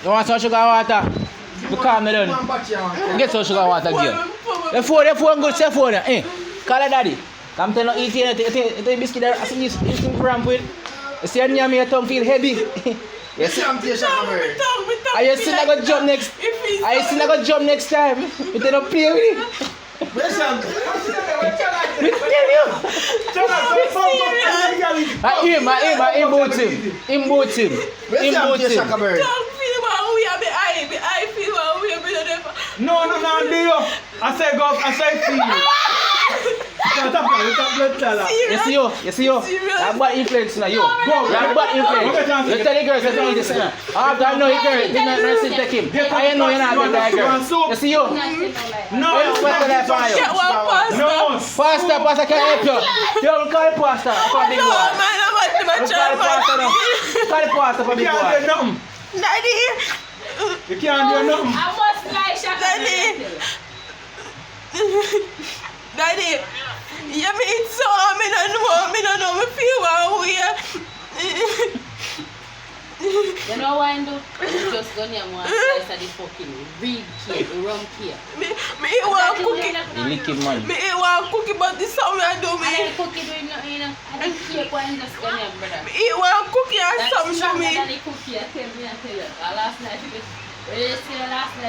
You want some sugar water? Because me done. Get some sugar water, girl. The phone good, say phone. Call her daddy. Come tell her eat the biscuit that I see you cramp with. You see your tongue feel heavy. You see, I still gonna jump next. I still gonna jump next time. You don't play with it. I boot him. No, Dio. I say go, I say feel you. You see you. That bad influence now, you. That bad influence. You tell the girls that you need this. After I know the girl, they not nursing take him. I know you're not with that girl. You see you. No, Pastor can help you. Don't call the pastor for big boy. Call the pastor for big boy. Daddy. You can't do nothing. I must lie, Daddy, you mean so I don't know, me feel one way. You know what I do? Just go near one slice of the fucking reed cake, the rum cake. Me want cookie. The liquid money. Me want cookie, but this something I do me. I cookie doing nothing, you know. I don't cake one just go near, brother. Me want cookie and That's something to stronger me. than the cookie, I tell you. Last night, when you see the last night,